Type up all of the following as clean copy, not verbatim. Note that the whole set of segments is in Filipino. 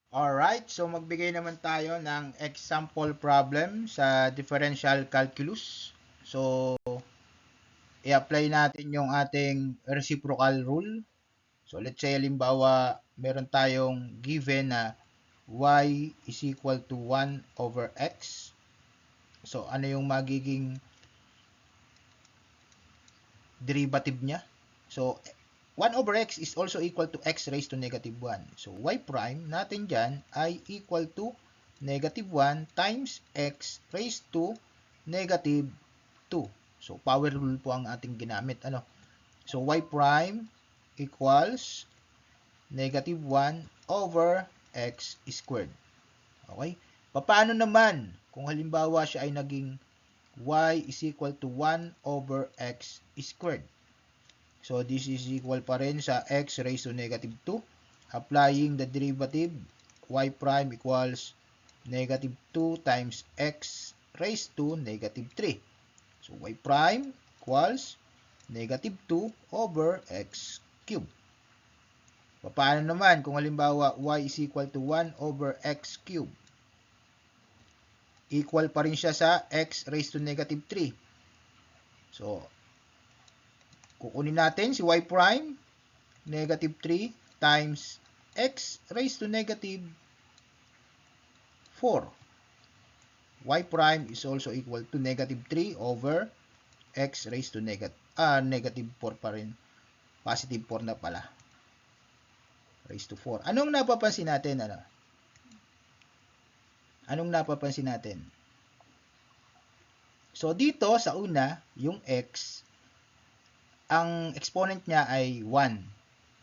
Alright, so magbigay naman tayo ng example problem sa differential calculus. So, i-apply natin yung ating reciprocal rule. So, let's say, halimbawa, meron tayong given na y is equal to 1 over x. So, ano yung magiging derivative niya? So, 1 over x is also equal to x raised to negative 1. So, y prime natin dyan ay equal to negative 1 times x raised to negative 2. So, power rule po ang ating ginamit. So, y prime equals negative 1 over x squared. Okay? Paano naman kung halimbawa siya ay naging y is equal to 1 over x squared? So, this is equal pa rin sa x raised to negative 2. Applying the derivative, y prime equals negative 2 times x raised to negative 3. So, y prime equals negative 2 over x cubed. Paano naman kung halimbawa y is equal to 1 over x cubed? Equal pa rin siya sa x raised to negative 3. So, kukunin natin si y prime, negative 3 times x raised to negative 4. Y prime is also equal to negative 3 over x raised to negative 4 pa rin. Positive 4 na pala. Raised to 4. Anong napapansin natin? Anong napapansin natin? So, dito sa una, yung x, ang exponent niya ay 1.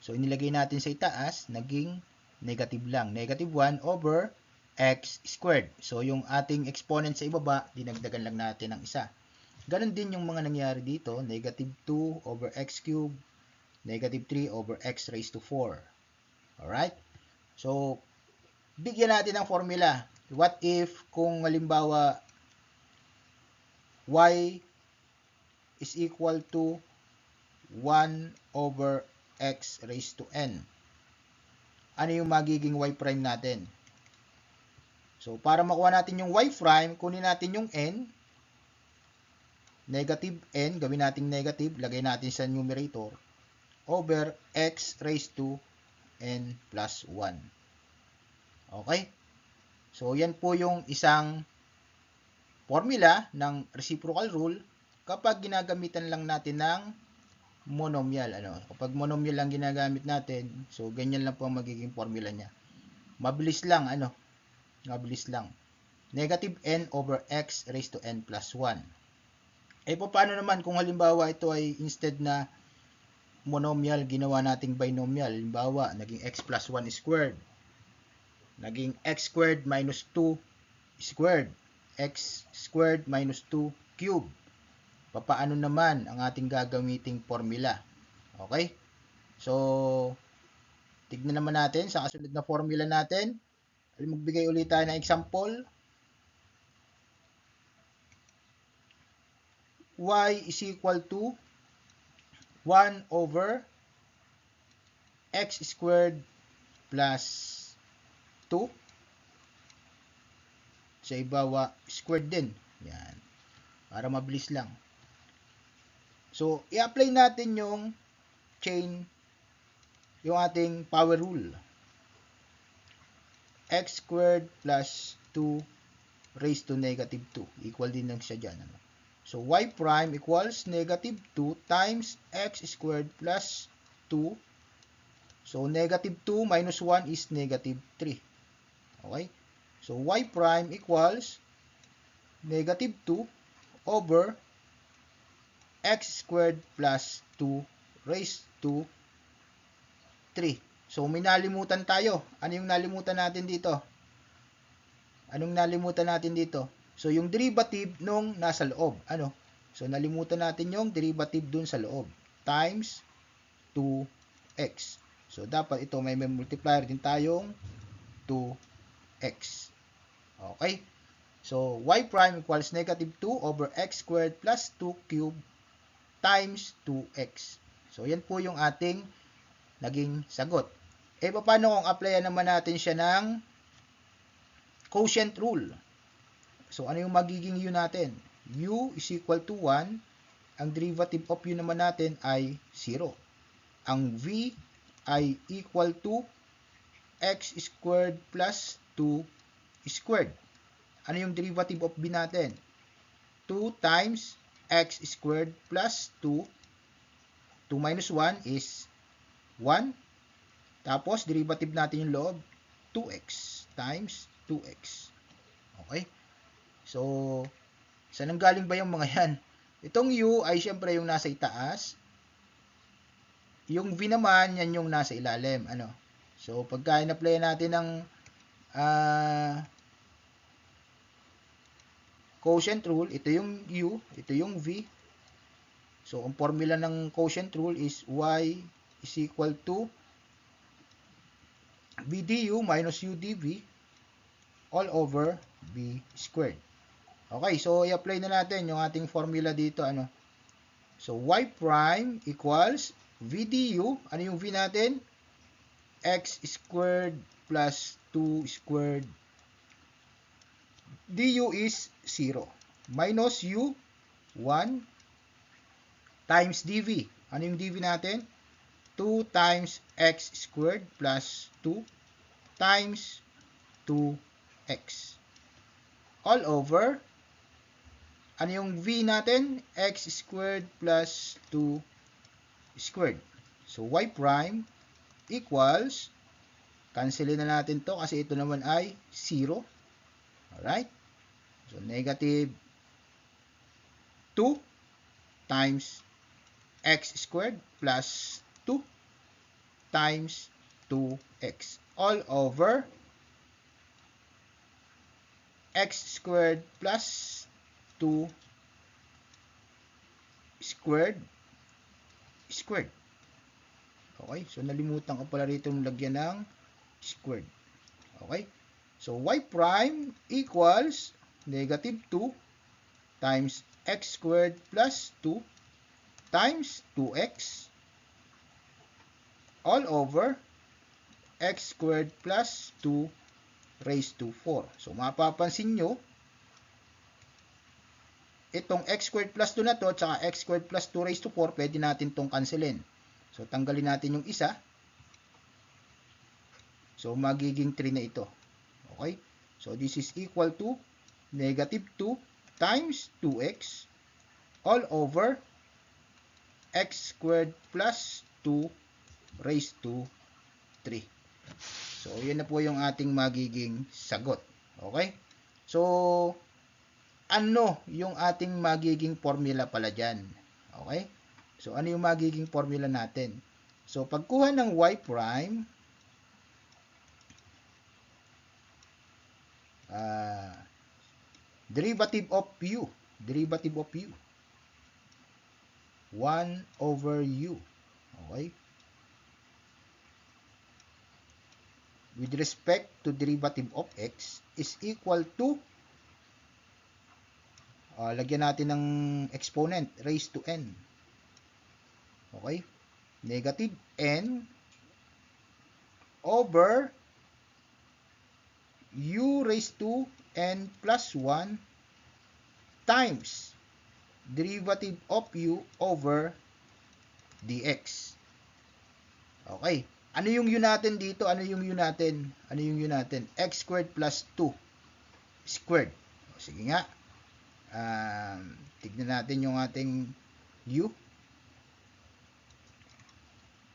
So, inilagay natin sa itaas, naging negative lang. Negative 1 over x squared. So, yung ating exponent sa ibaba, dinagdagan lang natin ng isa. Ganon din yung mga nangyari dito. Negative 2 over x cubed, negative 3 over x raised to 4. Alright? So, bigyan natin ng formula. What if kung halimbawa y is equal to 1 over x raised to n? Ano yung magiging y prime natin? So, para makuha natin yung y prime, kunin natin yung n. Negative n, gawin natin negative, lagay natin sa numerator, over x raised to n plus 1. Okay? So, yan po yung isang formula ng reciprocal rule kapag ginagamitan lang natin ng monomial. Kapag monomial lang ginagamit natin, so ganyan lang po ang magiging formula niya. Mabilis lang, mabilis lang. Negative n over x raised to n plus 1. Paano naman kung halimbawa ito ay instead na monomial, ginawa nating binomial. Halimbawa, naging x plus 1 squared. Naging x squared minus 2 squared. X squared minus 2 cubed. Paano naman ang ating gagamiting formula? Okay? So, tignan naman natin sa kasunod na formula natin. Magbigay ulit tayo ng example. Y is equal to 1 over x squared plus 2. Sa ibawa, squared din. Yan. Para mabilis lang. So, i-apply natin yung chain, yung ating power rule. X squared plus 2 raised to negative 2. Equal din lang siya dyan. So, y prime equals negative 2 times x squared plus 2. So, negative 2 minus 1 is negative 3. Okay? So, y prime equals negative 2 over x squared plus 2 raised to 3. So, may nalimutan tayo. Ano yung nalimutan natin dito? Anong nalimutan natin dito? So, yung derivative nung nasa loob. So, nalimutan natin yung derivative dun sa loob. Times 2x. So, dapat ito may multiplier din tayong 2x. Okay? So, y prime equals negative 2 over x squared plus 2 cubed times 2x. So, yan po yung ating naging sagot. Eh, paano kung applyan naman natin siya ng quotient rule? So, ano yung magiging u natin? U is equal to 1. Ang derivative of u naman natin ay 0. Ang v ay equal to x squared plus 2 squared. Ano yung derivative of b natin? 2 times x squared plus 2. 2 minus 1 is 1. Tapos, derivative natin yung loob, 2x times 2x. Okay? So, saan nanggaling ba yung mga yan? Itong u ay syempre yung nasa itaas. Yung v naman, yan yung nasa ilalim. Ano? So, pagka in-apply natin ng quotient rule, ito yung u, ito yung v. So, ang formula ng quotient rule is y is equal to b du minus u dv all over b squared. Okay, so i-apply na natin yung ating formula dito. Ano? So, y prime equals v du. Ano yung v natin? X squared plus 2 squared. Du is 0. Minus u, 1. Times dv. Ano yung dv natin? 2 times x squared plus 2 times 2x. All over, ano yung v natin? X squared plus 2 squared. So, y prime equals, cancelin na natin to kasi ito naman ay 0. Alright? So, negative 2 times x squared plus 2 times 2x all over x squared plus 2 squared squared. Okay? So, nalimutan ko pala rito yung lagyan ng squared. Okay? So, y prime equals negative 2 times x squared plus 2 times 2x all over x squared plus 2 raised to 4. So, mapapansin nyo, itong x squared plus 2 na to, tsaka x squared plus 2 raised to 4, pwede natin itong cancelin. So, tanggalin natin yung isa. So, magiging 3 na ito. Okay? So, this is equal to negative 2 times 2x all over x squared plus 2 raised to 3. So, yun na po yung ating magiging sagot. Okay? So, ano yung ating magiging formula pala dyan? Okay? So, ano yung magiging formula natin? So, pagkuha ng y prime, derivative of u. Derivative of u. 1 over u. Okay? With respect to derivative of x is equal to, lagyan natin ng exponent, raised to n. Okay? Negative n over u raised to n plus 1 times derivative of u over dx. Okay. Ano yung u natin dito? Ano yung u natin? Ano yung u natin? X squared plus 2 squared. Sige nga. Tignan natin yung ating u.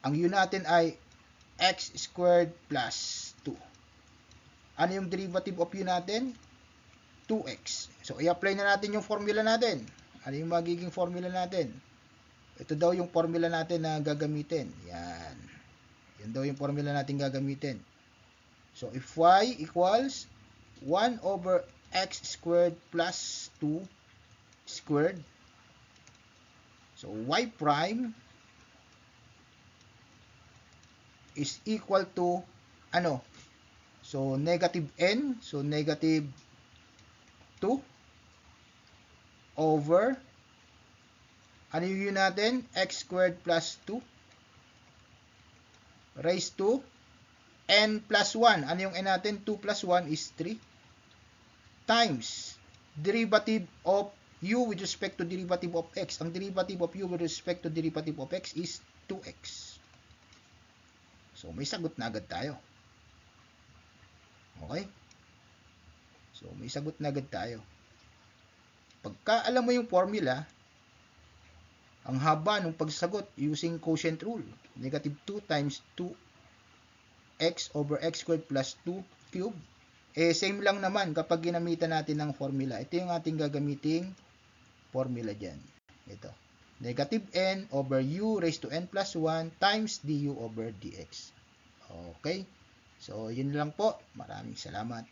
Ang u natin ay x squared plus 2. Ano yung derivative of u natin? 2x. So, i-apply na natin yung formula natin. Ano yung magiging formula natin? Ito daw yung formula natin na gagamitin. Yan. Yan daw yung formula natin gagamitin. So, if y equals 1 over x squared plus 2 squared. So, y prime is equal to, ano? So, negative n. So, negative 2 over, ano yung natin? X squared plus 2 raised to n plus 1. Ano yung n natin? 2 plus 1 is 3 times derivative of u with respect to derivative of x. Ang derivative of u with respect to derivative of x is 2x. So, may sagot na agad tayo. Okay? So, may sagot na agad tayo. Pagka alam mo yung formula, ang haba ng pagsagot using quotient rule, negative 2 times 2x over x squared plus 2 cube, same lang naman kapag ginamitan natin ng formula. Ito yung ating gagamiting formula dyan. Ito. Negative n over u raised to n plus 1 times du over dx. Okay? So, yun lang po. Maraming salamat.